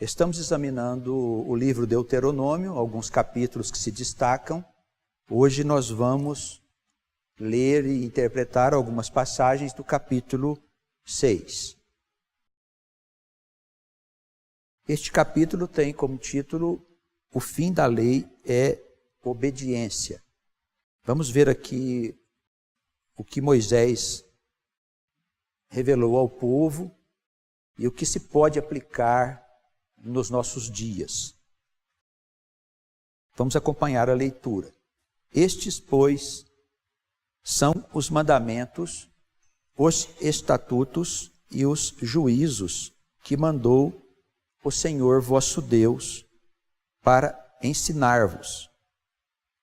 Estamos examinando o livro Deuteronômio, alguns capítulos que se destacam. Hoje nós vamos ler e interpretar algumas passagens do capítulo 6. Este capítulo tem como título: O fim da lei é obediência. Vamos ver aqui o que Moisés revelou ao povo e o que se pode aplicar nos nossos dias. Vamos acompanhar a leitura. Estes, pois, são os mandamentos, os estatutos e os juízos que mandou o Senhor vosso Deus para ensinar-vos,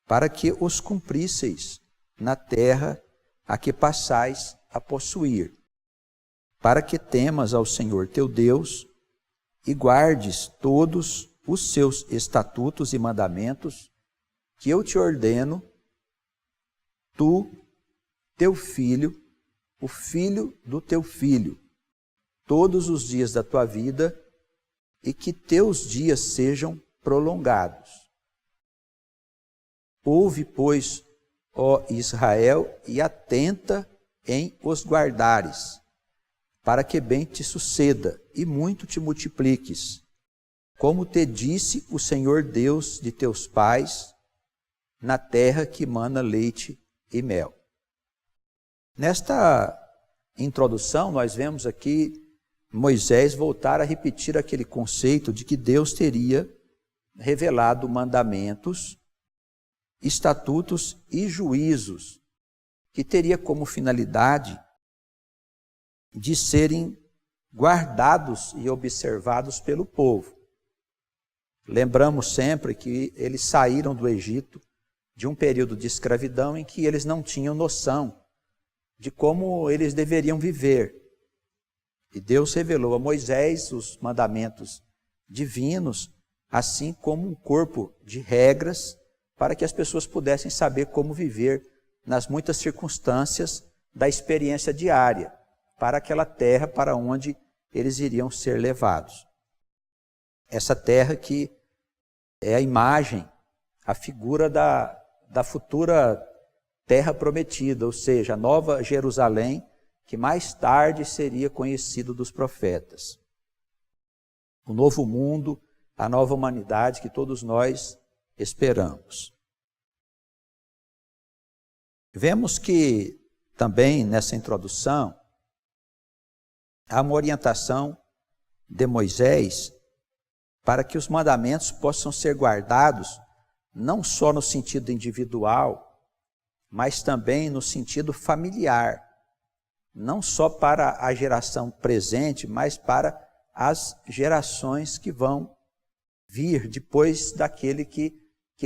para que os cumprisseis na terra a que passais a possuir, para que temas ao Senhor teu Deus e guardes todos os seus estatutos e mandamentos que eu te ordeno, tu, teu filho, o filho do teu filho, todos os dias da tua vida, e que teus dias sejam prolongados. Ouve, pois, ó Israel, e atenta em os guardares, para que bem te suceda e muito te multipliques, como te disse o Senhor Deus de teus pais, na terra que mana leite e mel. Nesta introdução, nós vemos aqui Moisés voltar a repetir aquele conceito de que Deus teria revelado mandamentos, estatutos e juízos, que teria como finalidade de serem guardados e observados pelo povo. Lembramos sempre que eles saíram do Egito de um período de escravidão em que eles não tinham noção de como eles deveriam viver. E Deus revelou a Moisés os mandamentos divinos, assim como um corpo de regras para que as pessoas pudessem saber como viver nas muitas circunstâncias da experiência diária, para aquela terra para onde eles iriam ser levados. Essa terra que é a imagem, a figura da futura terra prometida, ou seja, a nova Jerusalém, que mais tarde seria conhecido dos profetas. O novo mundo, a nova humanidade que todos nós esperamos. Vemos que também nessa introdução há uma orientação de Moisés para que os mandamentos possam ser guardados não só no sentido individual, mas também no sentido familiar. Não só para a geração presente, mas para as gerações que vão vir depois daquele que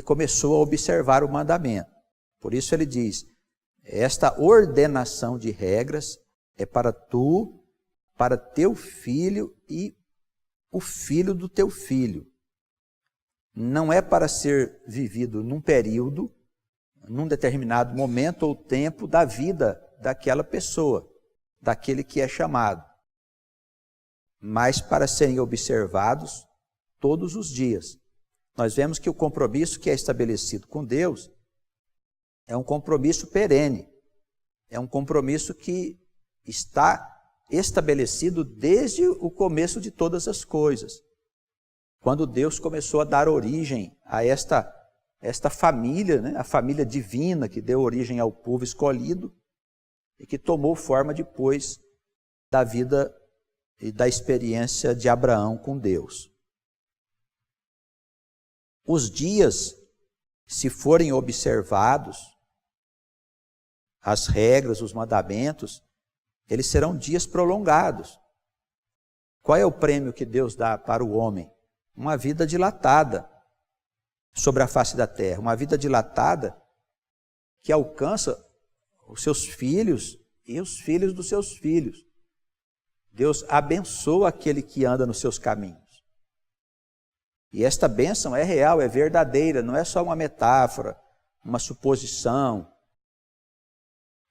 começou a observar o mandamento. Por isso ele diz, esta ordenação de regras é para tu, para teu filho e o filho do teu filho. Não é para ser vivido num período, num determinado momento ou tempo da vida daquela pessoa, daquele que é chamado, mas para serem observados todos os dias. Nós vemos que o compromisso que é estabelecido com Deus é um compromisso perene, é um compromisso que está estabelecido desde o começo de todas as coisas. Quando Deus começou a dar origem a esta família, né, a família divina que deu origem ao povo escolhido e que tomou forma depois da vida e da experiência de Abraão com Deus. Os dias, se forem observados, as regras, os mandamentos, eles serão dias prolongados. Qual é o prêmio que Deus dá para o homem? Uma vida dilatada sobre a face da terra, uma vida dilatada que alcança os seus filhos e os filhos dos seus filhos. Deus abençoa aquele que anda nos seus caminhos. E esta bênção é real, é verdadeira, não é só uma metáfora, uma suposição,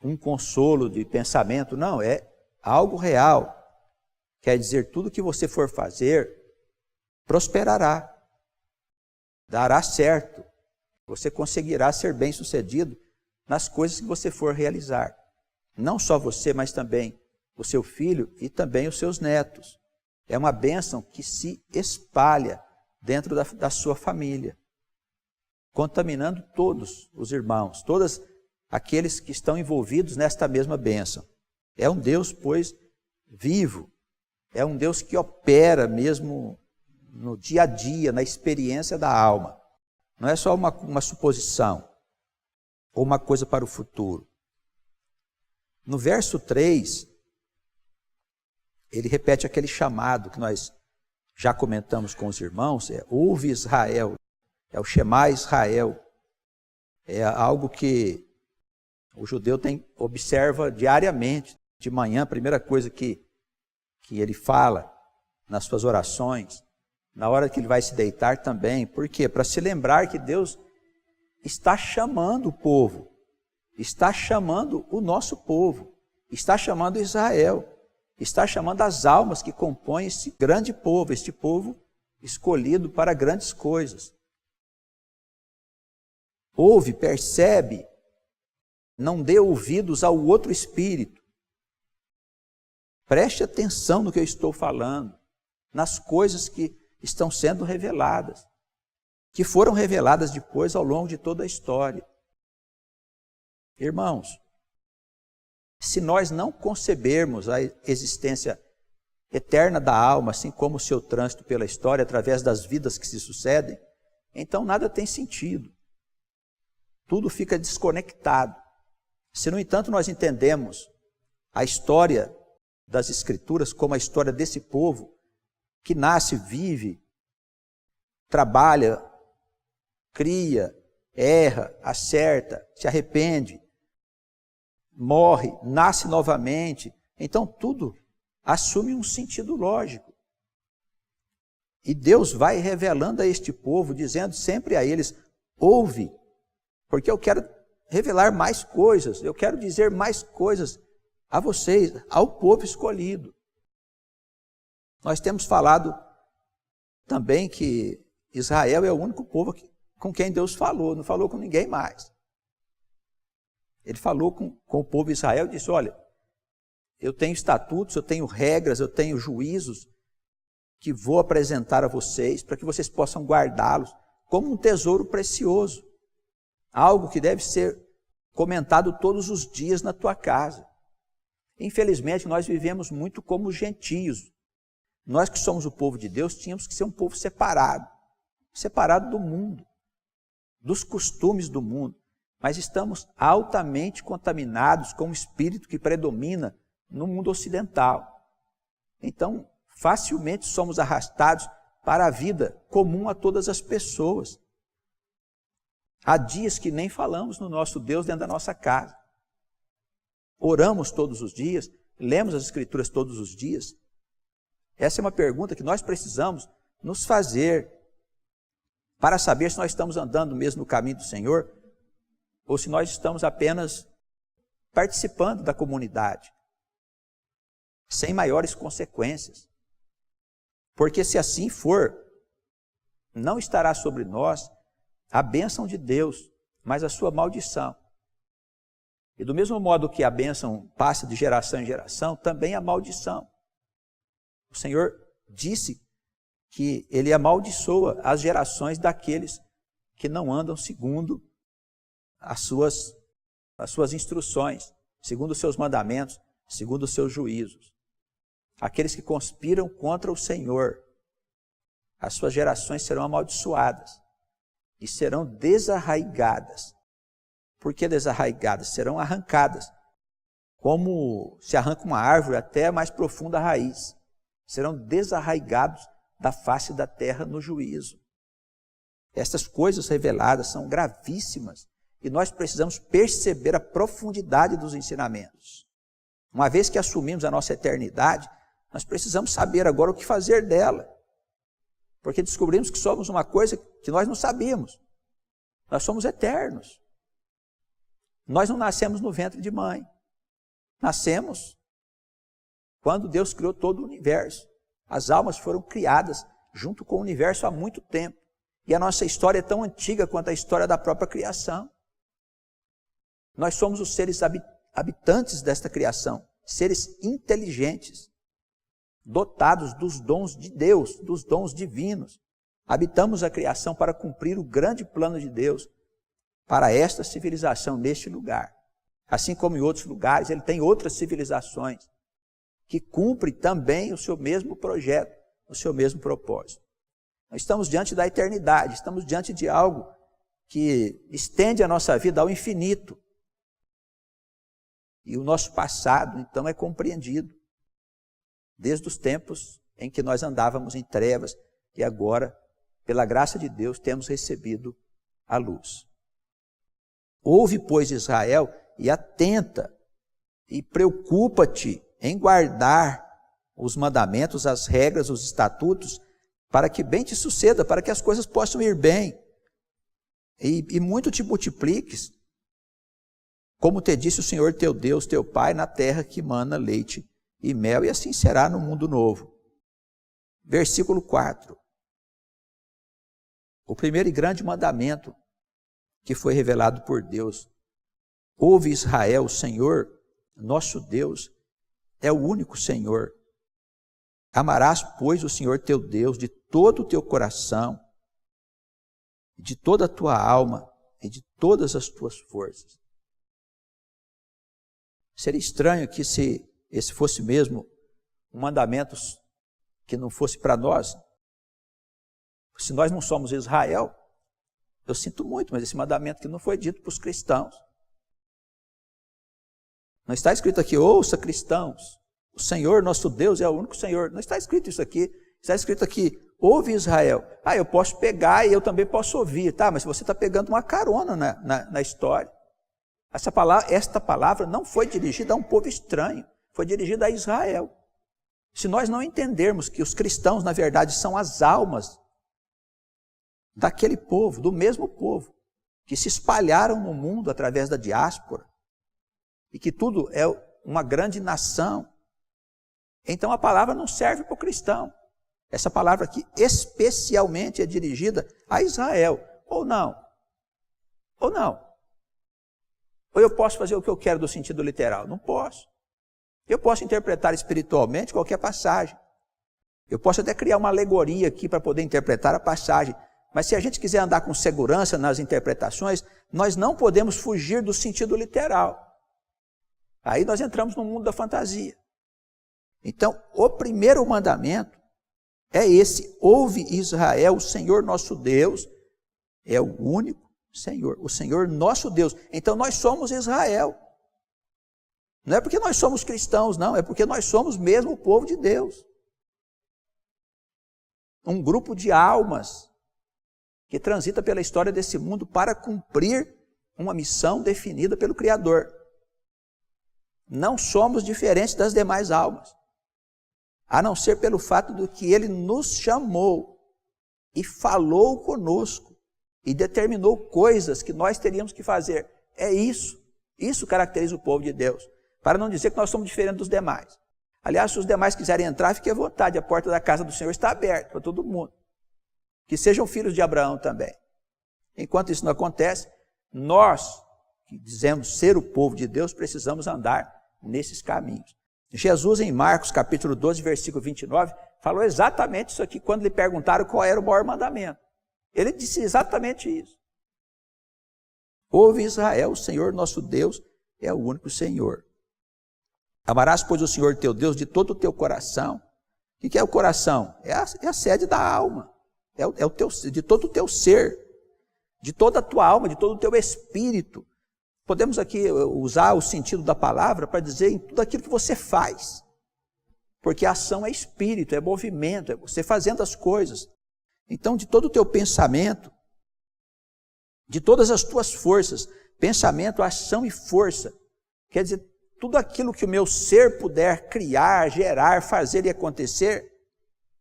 um consolo de pensamento, não, é algo real. Quer dizer, tudo que você for fazer, prosperará, dará certo, você conseguirá ser bem-sucedido nas coisas que você for realizar. Não só você, mas também o seu filho e também os seus netos. É uma bênção que se espalha dentro da sua família, contaminando todos os irmãos, todos aqueles que estão envolvidos nesta mesma bênção. É um Deus, pois, vivo. É um Deus que opera mesmo no dia a dia, na experiência da alma. Não é só uma suposição ou uma coisa para o futuro. No verso 3, ele repete aquele chamado que nós já comentamos com os irmãos, ouve Israel, é o Shema Israel. É algo que o judeu observa diariamente, de manhã, a primeira coisa que ele fala nas suas orações, na hora que ele vai se deitar também. Por quê? Para se lembrar que Deus está chamando o povo, está chamando o nosso povo, está chamando Israel, está chamando as almas que compõem esse grande povo, este povo escolhido para grandes coisas. Ouve, percebe, não dê ouvidos ao outro espírito. Preste atenção no que eu estou falando, nas coisas que estão sendo reveladas, que foram reveladas depois ao longo de toda a história. Irmãos, se nós não concebermos a existência eterna da alma, assim como o seu trânsito pela história, através das vidas que se sucedem, então nada tem sentido. Tudo fica desconectado. Se, no entanto, nós entendemos a história das Escrituras como a história desse povo que nasce, vive, trabalha, cria, erra, acerta, se arrepende, morre, nasce novamente, então tudo assume um sentido lógico. E Deus vai revelando a este povo, dizendo sempre a eles, ouve, porque eu quero revelar mais coisas, eu quero dizer mais coisas a vocês, ao povo escolhido. Nós temos falado também que Israel é o único povo com quem Deus falou, não falou com ninguém mais. Ele falou com o povo de Israel e disse, olha, eu tenho estatutos, eu tenho regras, eu tenho juízos que vou apresentar a vocês para que vocês possam guardá-los como um tesouro precioso. Algo que deve ser comentado todos os dias na tua casa. Infelizmente, nós vivemos muito como gentios. Nós que somos o povo de Deus, tínhamos que ser um povo separado do mundo, dos costumes do mundo. Mas estamos altamente contaminados com o espírito que predomina no mundo ocidental. Então, facilmente somos arrastados para a vida comum a todas as pessoas. Há dias que nem falamos no nosso Deus dentro da nossa casa. Oramos todos os dias, lemos as Escrituras todos os dias. Essa é uma pergunta que nós precisamos nos fazer para saber se nós estamos andando mesmo no caminho do Senhor ou se nós estamos apenas participando da comunidade, sem maiores consequências. Porque se assim for, não estará sobre nós a bênção de Deus, mas a sua maldição. E do mesmo modo que a bênção passa de geração em geração, também a maldição. O Senhor disse que Ele amaldiçoa as gerações daqueles que não andam segundo as suas instruções, segundo os seus mandamentos, segundo os seus juízos. Aqueles que conspiram contra o Senhor, as suas gerações serão amaldiçoadas e serão desarraigadas. Por que desarraigadas? Serão arrancadas, como se arranca uma árvore até a mais profunda raiz. Serão desarraigados da face da terra no juízo. Estas coisas reveladas são gravíssimas e nós precisamos perceber a profundidade dos ensinamentos. Uma vez que assumimos a nossa eternidade, nós precisamos saber agora o que fazer dela. Porque descobrimos que somos uma coisa que nós não sabíamos. Nós somos eternos. Nós não nascemos no ventre de mãe. Nascemos quando Deus criou todo o universo. As almas foram criadas junto com o universo há muito tempo. E a nossa história é tão antiga quanto a história da própria criação. Nós somos os seres habitantes desta criação, seres inteligentes, dotados dos dons de Deus, dos dons divinos. Habitamos a criação para cumprir o grande plano de Deus para esta civilização neste lugar. Assim como em outros lugares, ele tem outras civilizações que cumprem também o seu mesmo projeto, o seu mesmo propósito. Nós estamos diante da eternidade, estamos diante de algo que estende a nossa vida ao infinito. E o nosso passado, então, é compreendido desde os tempos em que nós andávamos em trevas e agora, pela graça de Deus, temos recebido a luz. Ouve, pois, Israel, e atenta, e preocupa-te em guardar os mandamentos, as regras, os estatutos, para que bem te suceda, para que as coisas possam ir bem, e muito te multipliques, como te disse o Senhor teu Deus, teu Pai, na terra que mana leite e mel, e assim será no mundo novo. Versículo 4. O primeiro e grande mandamento que foi revelado por Deus. Ouve, Israel, o Senhor, nosso Deus, é o único Senhor. Amarás, pois, o Senhor teu Deus de todo o teu coração, de toda a tua alma e de todas as tuas forças. Seria estranho que se esse fosse mesmo um mandamento que não fosse para nós. Se nós não somos Israel, eu sinto muito, mas esse mandamento que não foi dito para os cristãos. Não está escrito aqui, ouça cristãos, o Senhor nosso Deus é o único Senhor. Não está escrito isso aqui, está escrito aqui, ouve Israel. Eu posso pegar e eu também posso ouvir, tá? Mas você está pegando uma carona na história. Esta palavra não foi dirigida a um povo estranho, foi dirigida a Israel. Se nós não entendermos que os cristãos, na verdade, são as almas daquele povo, do mesmo povo, que se espalharam no mundo através da diáspora, e que tudo é uma grande nação, então a palavra não serve para o cristão. Essa palavra aqui especialmente é dirigida a Israel, ou não. Ou eu posso fazer o que eu quero do sentido literal? Não posso. Eu posso interpretar espiritualmente qualquer passagem. Eu posso até criar uma alegoria aqui para poder interpretar a passagem. Mas se a gente quiser andar com segurança nas interpretações, nós não podemos fugir do sentido literal. Aí nós entramos no mundo da fantasia. Então, o primeiro mandamento é esse: ouve Israel, o Senhor nosso Deus é o único Senhor, o Senhor nosso Deus. Então nós somos Israel. Não é porque nós somos cristãos, não, é porque nós somos mesmo o povo de Deus. Um grupo de almas que transita pela história desse mundo para cumprir uma missão definida pelo Criador. Não somos diferentes das demais almas, a não ser pelo fato de que Ele nos chamou e falou conosco e determinou coisas que nós teríamos que fazer. É isso. Isso caracteriza o povo de Deus, para não dizer que nós somos diferentes dos demais. Aliás, se os demais quiserem entrar, fiquem à vontade, a porta da casa do Senhor está aberta para todo mundo. Que sejam filhos de Abraão também. Enquanto isso não acontece, nós, que dizemos ser o povo de Deus, precisamos andar nesses caminhos. Jesus, em Marcos, capítulo 12, versículo 29, falou exatamente isso aqui, quando lhe perguntaram qual era o maior mandamento. Ele disse exatamente isso. Ouve Israel, o Senhor nosso Deus é o único Senhor. Amarás, pois, o Senhor teu Deus de todo o teu coração. O que é o coração? É a sede da alma. De todo o teu ser, de toda a tua alma, de todo o teu espírito. Podemos aqui usar o sentido da palavra para dizer em tudo aquilo que você faz. Porque a ação é espírito, é movimento, é você fazendo as coisas. Então, de todo o teu pensamento, de todas as tuas forças, pensamento, ação e força, quer dizer, tudo aquilo que o meu ser puder criar, gerar, fazer e acontecer,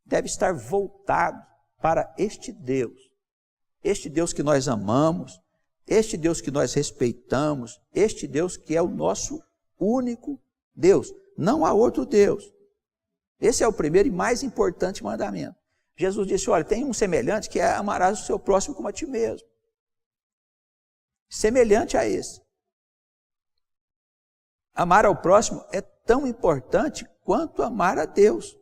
deve estar voltado para este Deus que nós amamos, este Deus que nós respeitamos, este Deus que é o nosso único Deus. Não há outro Deus. Esse é o primeiro e mais importante mandamento. Jesus disse, olha, tem um semelhante que é amarás o seu próximo como a ti mesmo. Semelhante a esse. Amar ao próximo é tão importante quanto amar a Deus.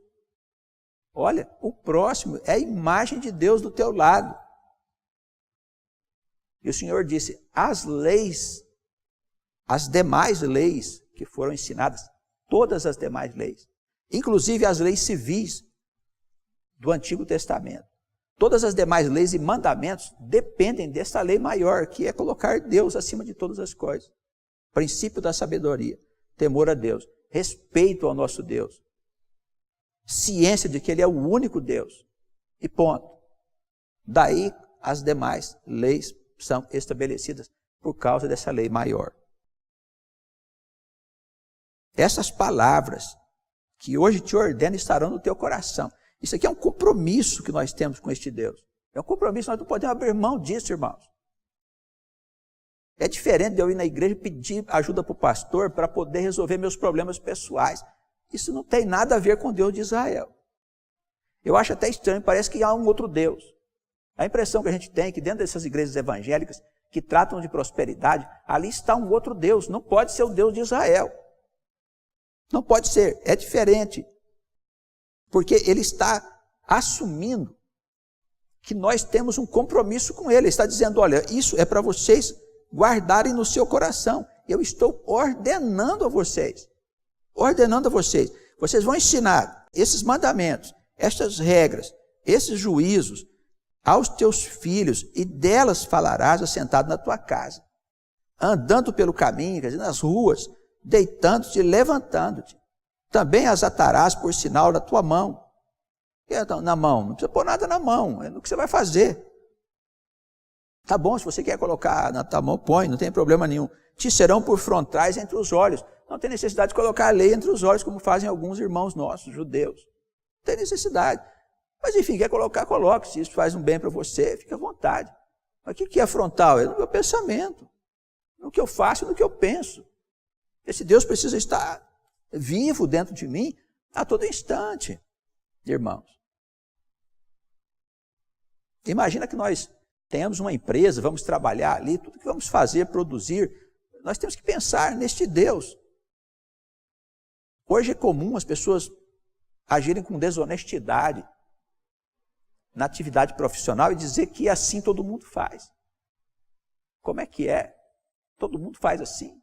Olha, o próximo é a imagem de Deus do teu lado. E o Senhor disse, as leis, as demais leis que foram ensinadas, todas as demais leis, inclusive as leis civis do Antigo Testamento, todas as demais leis e mandamentos dependem desta lei maior, que é colocar Deus acima de todas as coisas. Princípio da sabedoria, temor a Deus, respeito ao nosso Deus, ciência de que Ele é o único Deus, e ponto. Daí as demais leis são estabelecidas por causa dessa lei maior. Essas palavras que hoje te ordeno estarão no teu coração. Isso aqui é um compromisso que nós temos com este Deus. É um compromisso, nós não podemos abrir mão disso, irmãos. É diferente de eu ir na igreja e pedir ajuda para o pastor para poder resolver meus problemas pessoais. Isso não tem nada a ver com Deus de Israel. Eu acho até estranho, parece que há um outro Deus. A impressão que a gente tem é que dentro dessas igrejas evangélicas que tratam de prosperidade, ali está um outro Deus. Não pode ser o Deus de Israel. Não pode ser, é diferente. Porque ele está assumindo que nós temos um compromisso com ele. Ele está dizendo, olha, isso é para vocês guardarem no seu coração. Eu estou ordenando a vocês. Ordenando a vocês. Vocês vão ensinar esses mandamentos, estas regras, esses juízos aos teus filhos, e delas falarás assentado na tua casa, andando pelo caminho, quer dizer, nas ruas, deitando-te e levantando-te. Também as atarás por sinal da tua mão. Na mão, não precisa pôr nada na mão, é no que você vai fazer. Tá bom, se você quer colocar na tua mão, põe, não tem problema nenhum. Te serão por frontais entre os olhos. Não tem necessidade de colocar a lei entre os olhos, como fazem alguns irmãos nossos, judeus. Não tem necessidade. Mas enfim, quer colocar, coloque. Se isso faz um bem para você, fique à vontade. Mas o que é frontal? É no meu pensamento. No que eu faço, no que eu penso. Esse Deus precisa estar vivo dentro de mim a todo instante, irmãos. Imagina que nós temos uma empresa, vamos trabalhar ali, tudo que vamos fazer, produzir, nós temos que pensar neste Deus. Hoje é comum as pessoas agirem com desonestidade na atividade profissional e dizer que assim todo mundo faz. Como é que é? Todo mundo faz assim.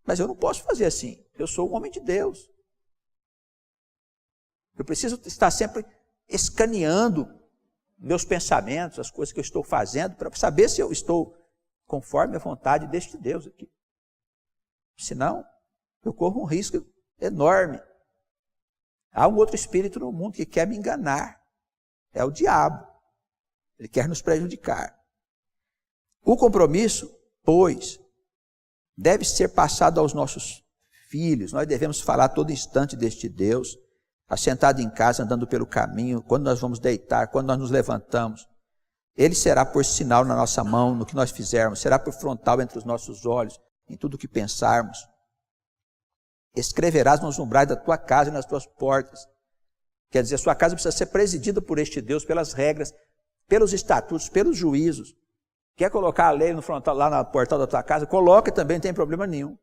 Mas eu não posso fazer assim. Eu sou um homem de Deus. Eu preciso estar sempre escaneando meus pensamentos, as coisas que eu estou fazendo, para saber se eu estou conforme a vontade deste Deus aqui. Senão, eu corro um risco enorme. Há um outro espírito no mundo que quer me enganar. É o diabo. Ele quer nos prejudicar. O compromisso, pois, deve ser passado aos nossos filhos. Nós devemos falar todo instante deste Deus, assentado em casa, andando pelo caminho, quando nós vamos deitar, quando nós nos levantamos. Ele será por sinal na nossa mão, no que nós fizermos, será por frontal entre os nossos olhos, em tudo o que pensarmos. Escreverás nos umbrais da tua casa e nas tuas portas. Quer dizer, a sua casa precisa ser presidida por este Deus, pelas regras, pelos estatutos, pelos juízos. Quer colocar a lei no frontal, lá na portal da tua casa? Coloca também, não tem problema nenhum.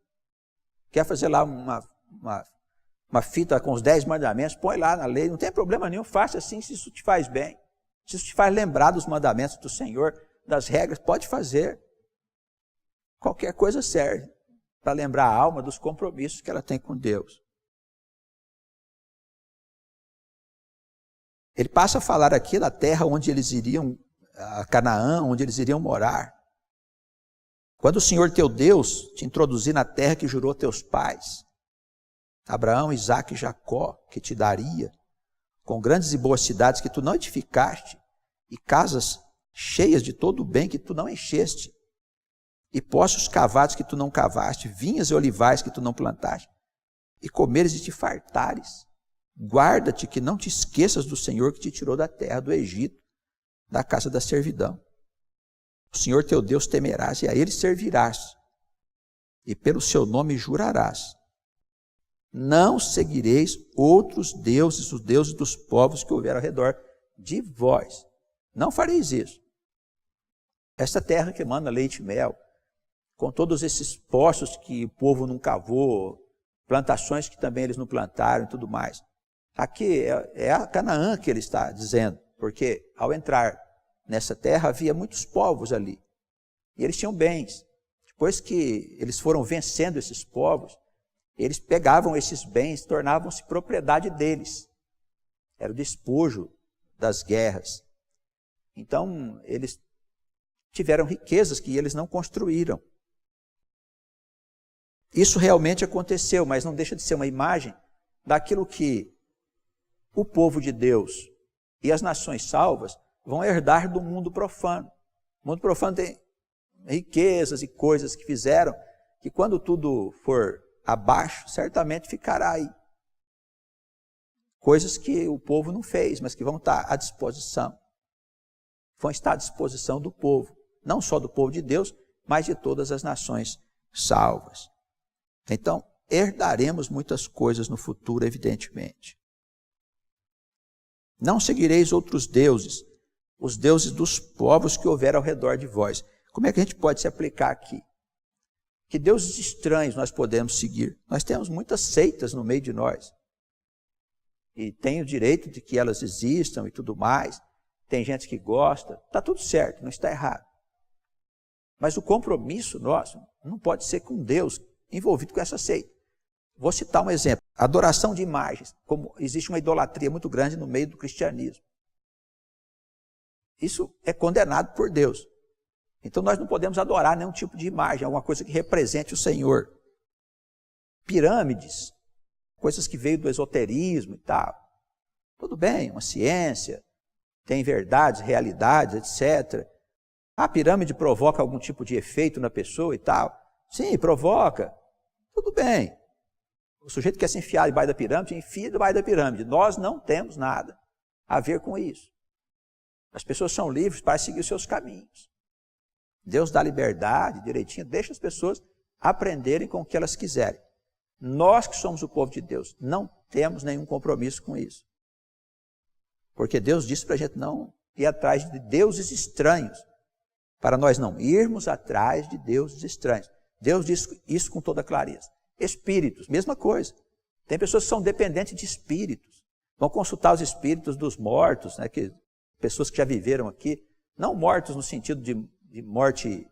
Quer fazer lá uma fita com os 10 mandamentos? Põe lá na lei, não tem problema nenhum. Faça assim, se isso te faz bem. Se isso te faz lembrar dos mandamentos do Senhor, das regras, pode fazer. Qualquer coisa serve para lembrar a alma dos compromissos que ela tem com Deus. Ele passa a falar aqui da terra onde eles iriam, a Canaã, onde eles iriam morar. Quando o Senhor teu Deus te introduzir na terra que jurou a teus pais, Abraão, Isaque e Jacó, que te daria, com grandes e boas cidades que tu não edificaste, e casas cheias de todo o bem que tu não encheste, e poços cavados que tu não cavaste, vinhas e olivais que tu não plantaste, e comeres e te fartares. Guarda-te que não te esqueças do Senhor que te tirou da terra do Egito, da casa da servidão. O Senhor teu Deus temerás e a Ele servirás, e pelo seu nome jurarás. não seguireis outros deuses, os deuses dos povos que houver ao redor de vós. Não fareis isso. Esta terra que emana leite e mel, com todos esses poços que o povo não cavou, plantações que também eles não plantaram e tudo mais. Aqui é a Canaã que ele está dizendo, porque ao entrar nessa terra havia muitos povos ali, e eles tinham bens. Depois que eles foram vencendo esses povos, eles pegavam esses bens, tornavam-se propriedade deles. Era o despojo das guerras. Então, eles tiveram riquezas que eles não construíram. Isso realmente aconteceu, mas não deixa de ser uma imagem daquilo que o povo de Deus e as nações salvas vão herdar do mundo profano. O mundo profano tem riquezas e coisas que fizeram, que quando tudo for abaixo, certamente ficará aí. Coisas que o povo não fez, mas que vão estar à disposição. Vão estar à disposição do povo. Não só do povo de Deus, mas de todas as nações salvas. Então, herdaremos muitas coisas no futuro, evidentemente. Não seguireis outros deuses, os deuses dos povos que houver ao redor de vós. Como é que a gente pode se aplicar aqui? Que deuses estranhos nós podemos seguir? Nós temos muitas seitas no meio de nós. E tem o direito de que elas existam e tudo mais. Tem gente que gosta. Está tudo certo, não está errado. Mas o compromisso nosso não pode ser com Deus envolvido com essa seita. Vou citar um exemplo. Adoração de imagens. Como existe uma idolatria muito grande no meio do cristianismo. Isso é condenado por Deus. Então nós não podemos adorar nenhum tipo de imagem, alguma coisa que represente o Senhor. Pirâmides, coisas que veio do esoterismo e tal. Tudo bem, uma ciência, tem verdades, realidades, etc. A pirâmide provoca algum tipo de efeito na pessoa e tal. Sim, provoca. Tudo bem. O sujeito quer se enfiar debaixo da pirâmide, enfia debaixo da pirâmide. Nós não temos nada a ver com isso. As pessoas são livres para seguir os seus caminhos. Deus dá liberdade, direitinho, deixa as pessoas aprenderem com o que elas quiserem. Nós que somos o povo de Deus, não temos nenhum compromisso com isso. Porque Deus disse para a gente não ir atrás de deuses estranhos, para nós não irmos atrás de deuses estranhos. Deus diz isso com toda clareza. Espíritos, mesma coisa. Tem pessoas que são dependentes de espíritos. Vão consultar os espíritos dos mortos, né, pessoas que já viveram aqui, não mortos no sentido de morte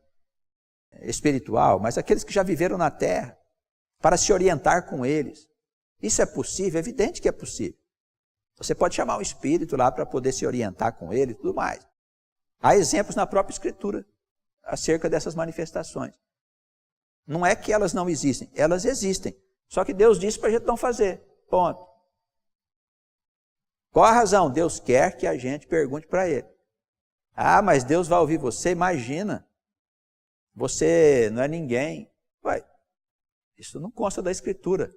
espiritual, mas aqueles que já viveram na terra, para se orientar com eles. Isso é possível? É evidente que é possível. Você pode chamar um espírito lá para poder se orientar com ele e tudo mais. Há exemplos na própria Escritura acerca dessas manifestações. Não é que elas não existem, elas existem. Só que Deus disse para a gente não fazer. Ponto. Qual a razão? Deus quer que a gente pergunte para Ele. Ah, mas Deus vai ouvir você? Imagina. Você não é ninguém. Ué, isso não consta da Escritura.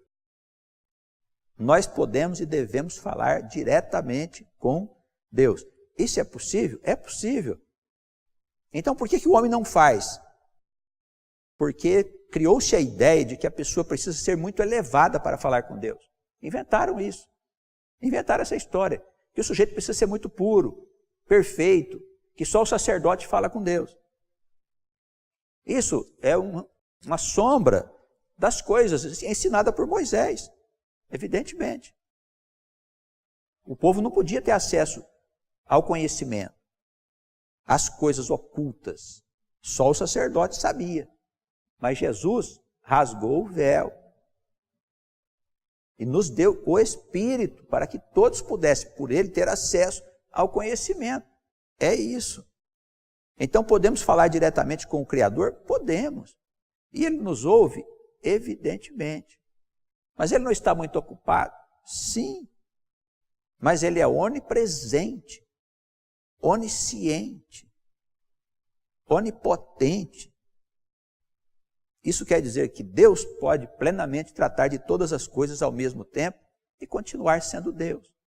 Nós podemos e devemos falar diretamente com Deus. Isso é possível? É possível. Então por que o homem não faz? Porque criou-se a ideia de que a pessoa precisa ser muito elevada para falar com Deus. Inventaram isso. Inventaram essa história. Que o sujeito precisa ser muito puro, perfeito, que só o sacerdote fala com Deus. Isso é uma sombra das coisas ensinada por Moisés, evidentemente. O povo não podia ter acesso ao conhecimento, às coisas ocultas. Só o sacerdote sabia. Mas Jesus rasgou o véu e nos deu o Espírito para que todos pudessem, por ele, ter acesso ao conhecimento. É isso. Então, podemos falar diretamente com o Criador? Podemos. E Ele nos ouve? Evidentemente. Mas Ele não está muito ocupado? Sim. Mas Ele é onipresente, onisciente, onipotente. Isso quer dizer que Deus pode plenamente tratar de todas as coisas ao mesmo tempo e continuar sendo Deus.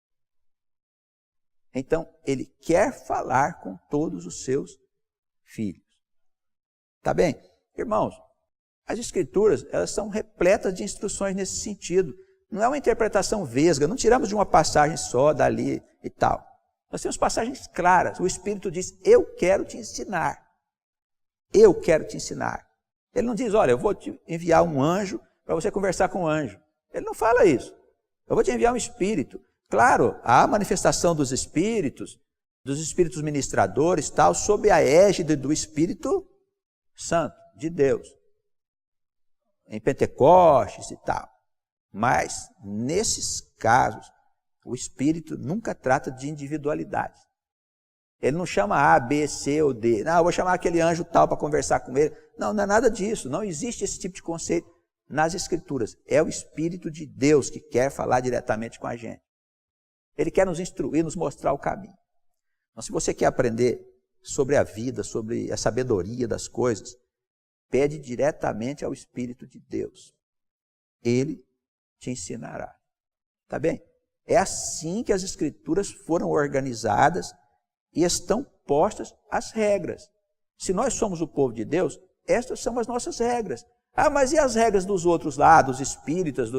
Então, Ele quer falar com todos os seus filhos. Tá bem? Irmãos, as Escrituras, elas são repletas de instruções nesse sentido. Não é uma interpretação vesga, não tiramos de uma passagem só dali e tal. Nós temos passagens claras. O Espírito diz, eu quero te ensinar. Eu quero te ensinar. Ele não diz, olha, eu vou te enviar um anjo para você conversar com o anjo. Ele não fala isso. Eu vou te enviar um Espírito. Claro, há a manifestação dos Espíritos ministradores, tal, sob a égide do Espírito Santo, de Deus. Em Pentecostes e tal. Mas, nesses casos, o Espírito nunca trata de individualidade. Ele não chama A, B, C ou D. Não, eu vou chamar aquele anjo tal para conversar com ele. Não, não é nada disso. Não existe esse tipo de conceito nas Escrituras. É o Espírito de Deus que quer falar diretamente com a gente. Ele quer nos instruir, nos mostrar o caminho. Então, se você quer aprender sobre a vida, sobre a sabedoria das coisas, pede diretamente ao Espírito de Deus. Ele te ensinará. Tá bem? É assim que as Escrituras foram organizadas e estão postas as regras. Se nós somos o povo de Deus, estas são as nossas regras. Ah, mas e as regras dos outros lá, dos espíritas?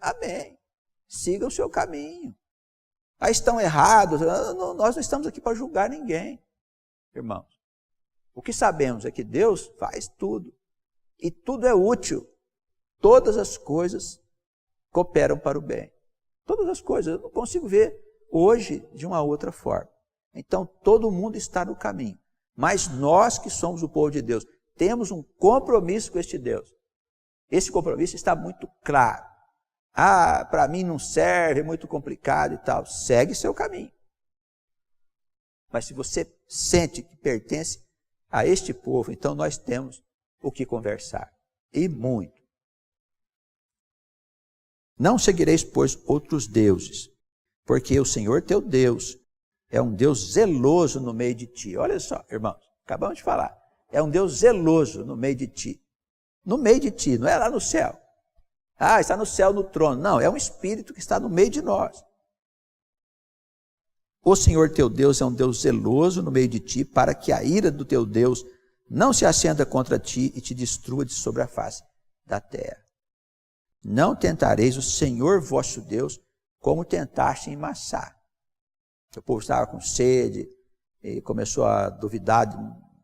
Amém. Siga o seu caminho. Ah, estão errados. Nós não estamos aqui para julgar ninguém, irmãos. O que sabemos é que Deus faz tudo. E tudo é útil. Todas as coisas cooperam para o bem. Todas as coisas. Eu não consigo ver hoje de uma outra forma. Então, todo mundo está no caminho. Mas nós que somos o povo de Deus, temos um compromisso com este Deus. Esse compromisso está muito claro. Ah, para mim não serve, é muito complicado e tal. Segue seu caminho. Mas se você sente que pertence a este povo, então nós temos o que conversar. E muito. Não seguireis, pois, outros deuses, porque o Senhor teu Deus é um Deus zeloso no meio de ti. Olha só, irmãos, acabamos de falar. É um Deus zeloso no meio de ti. No meio de ti, não é lá no céu. Ah, está no céu, no trono. Não, é um Espírito que está no meio de nós. O Senhor teu Deus é um Deus zeloso no meio de ti, para que a ira do teu Deus não se acenda contra ti e te destrua de sobre a face da terra. Não tentareis o Senhor vosso Deus, como tentaste em Massá. O povo estava com sede e começou a duvidar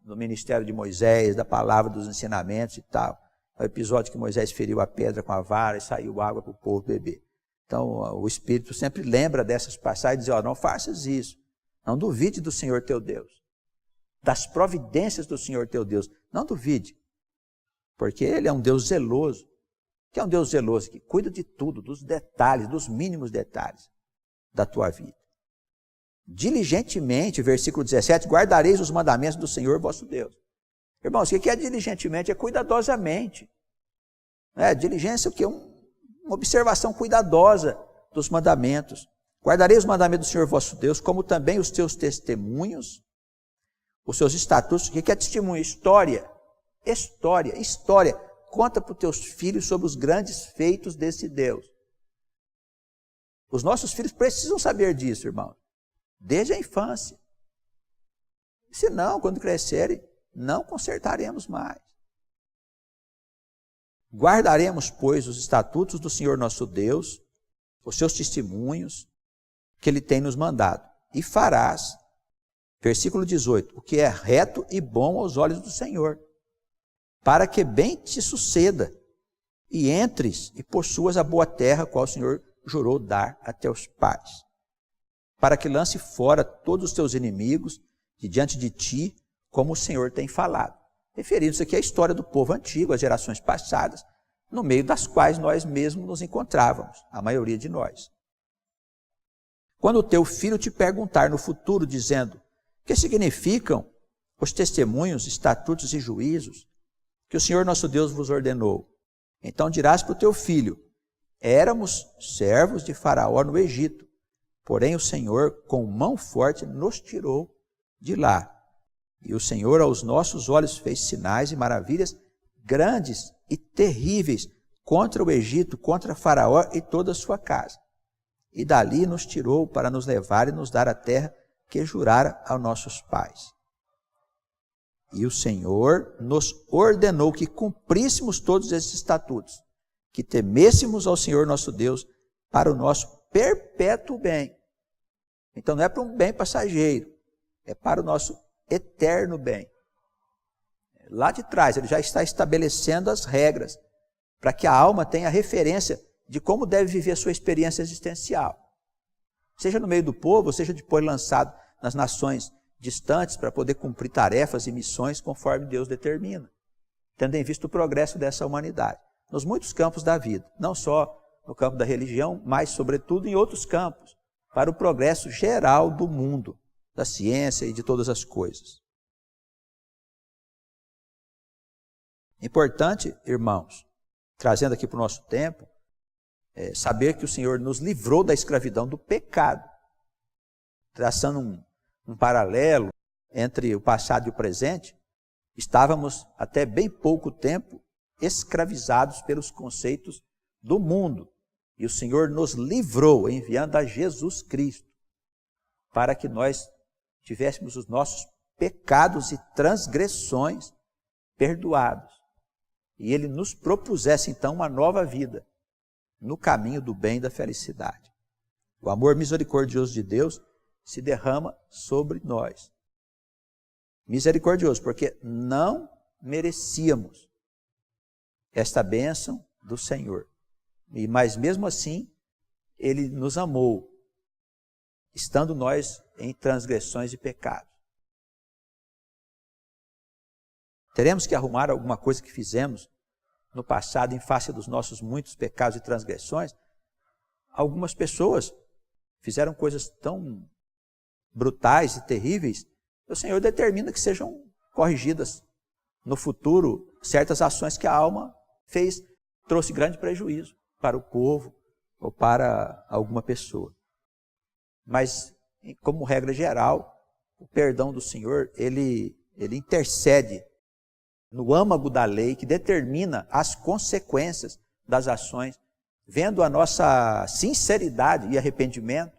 do ministério de Moisés, da palavra, dos ensinamentos e tal. O episódio que Moisés feriu a pedra com a vara e saiu água para o povo beber. Então, o Espírito sempre lembra dessas passagens e diz, não faças isso. Não duvide do Senhor teu Deus. Das providências do Senhor teu Deus. Não duvide. Porque Ele é um Deus zeloso. Que é um Deus zeloso que cuida de tudo, dos detalhes, dos mínimos detalhes da tua vida. Diligentemente, versículo 17, guardareis os mandamentos do Senhor vosso Deus. Irmãos, o que é diligentemente? É cuidadosamente. Diligência é o quê? Uma observação cuidadosa dos mandamentos. Guardareis os mandamentos do Senhor vosso Deus, como também os teus testemunhos, os seus estatutos. O que é testemunho? História. Conta para os teus filhos sobre os grandes feitos desse Deus. Os nossos filhos precisam saber disso, irmão. Desde a infância. Senão, quando crescerem, não consertaremos mais. Guardaremos, pois, os estatutos do Senhor nosso Deus, os seus testemunhos, que Ele tem nos mandado. E farás, versículo 18, o que é reto e bom aos olhos do Senhor, para que bem te suceda, e entres e possuas a boa terra, qual o Senhor jurou dar a teus pais, para que lance fora todos os teus inimigos de diante de ti, como o Senhor tem falado. Referindo-se aqui à história do povo antigo, às gerações passadas, no meio das quais nós mesmos nos encontrávamos, a maioria de nós. Quando o teu filho te perguntar no futuro, dizendo, o que significam os testemunhos, estatutos e juízos que o Senhor nosso Deus vos ordenou? Então dirás para o teu filho, éramos servos de Faraó no Egito, porém o Senhor com mão forte nos tirou de lá. E o Senhor aos nossos olhos fez sinais e maravilhas grandes e terríveis contra o Egito, contra Faraó e toda a sua casa. E dali nos tirou para nos levar e nos dar a terra que jurara aos nossos pais. E o Senhor nos ordenou que cumpríssemos todos esses estatutos, que temêssemos ao Senhor nosso Deus para o nosso perpétuo bem. Então não é para um bem passageiro, é para o nosso eterno bem. Lá de trás ele já está estabelecendo as regras para que a alma tenha referência de como deve viver a sua experiência existencial. Seja no meio do povo, seja depois lançado nas nações distantes para poder cumprir tarefas e missões conforme Deus determina, tendo em vista o progresso dessa humanidade, nos muitos campos da vida, não só no campo da religião, mas sobretudo em outros campos, para o progresso geral do mundo, da ciência e de todas as coisas. Importante, irmãos, trazendo aqui para o nosso tempo, saber que o Senhor nos livrou da escravidão do pecado, traçando um paralelo entre o passado e o presente. Estávamos até bem pouco tempo escravizados pelos conceitos do mundo, e o Senhor nos livrou enviando a Jesus Cristo para que nós tivéssemos os nossos pecados e transgressões perdoados, e Ele nos propusesse então uma nova vida no caminho do bem e da felicidade. O amor misericordioso de Deus se derrama sobre nós. Misericordioso, porque não merecíamos esta bênção do Senhor. Mas mesmo assim, Ele nos amou, estando nós em transgressões e pecados. Teremos que arrumar alguma coisa que fizemos no passado em face dos nossos muitos pecados e transgressões. Algumas pessoas fizeram coisas tão brutais e terríveis, o Senhor determina que sejam corrigidas no futuro certas ações que a alma fez, trouxe grande prejuízo para o povo ou para alguma pessoa. Mas, como regra geral, o perdão do Senhor, ele intercede no âmago da lei, que determina as consequências das ações, vendo a nossa sinceridade e arrependimento,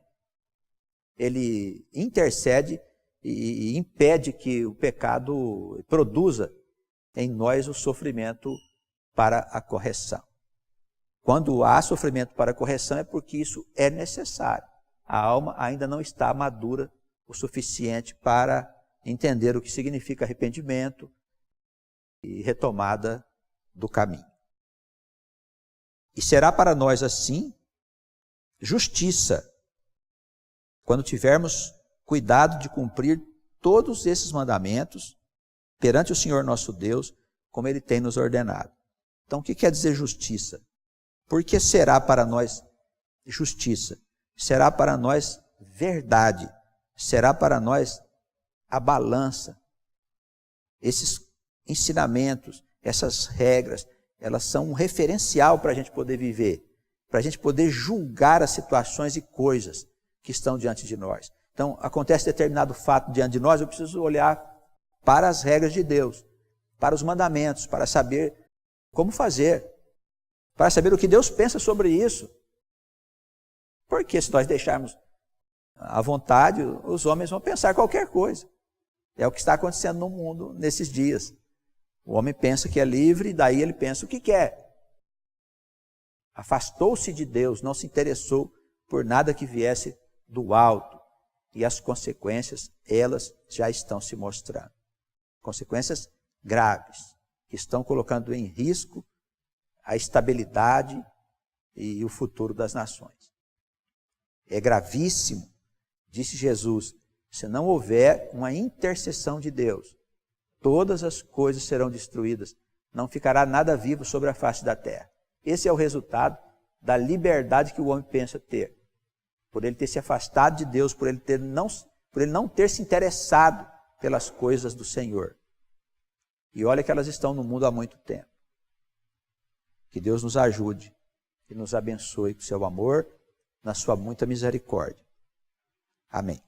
Ele intercede e impede que o pecado produza em nós o sofrimento para a correção. Quando há sofrimento para a correção é porque isso é necessário. A alma ainda não está madura o suficiente para entender o que significa arrependimento e retomada do caminho. E será para nós assim justiça, quando tivermos cuidado de cumprir todos esses mandamentos perante o Senhor nosso Deus, como Ele tem nos ordenado. Então, o que quer dizer justiça? Porque será para nós justiça, será para nós verdade, será para nós a balança. Esses ensinamentos, essas regras, elas são um referencial para a gente poder viver, para a gente poder julgar as situações e coisas que estão diante de nós. Então, acontece determinado fato diante de nós, eu preciso olhar para as regras de Deus, para os mandamentos, para saber como fazer, para saber o que Deus pensa sobre isso. Porque se nós deixarmos à vontade, os homens vão pensar qualquer coisa. É o que está acontecendo no mundo nesses dias. O homem pensa que é livre, e daí ele pensa o que quer. Afastou-se de Deus, não se interessou por nada que viesse do alto. E as consequências, elas já estão se mostrando. Consequências graves, que estão colocando em risco a estabilidade e o futuro das nações. É gravíssimo, disse Jesus, se não houver uma intercessão de Deus, todas as coisas serão destruídas, não ficará nada vivo sobre a face da terra. Esse é o resultado da liberdade que o homem pensa ter. Por ele ter se afastado de Deus, por ele não ter se interessado pelas coisas do Senhor. E olha que elas estão no mundo há muito tempo. Que Deus nos ajude e nos abençoe com seu amor, na sua muita misericórdia. Amém.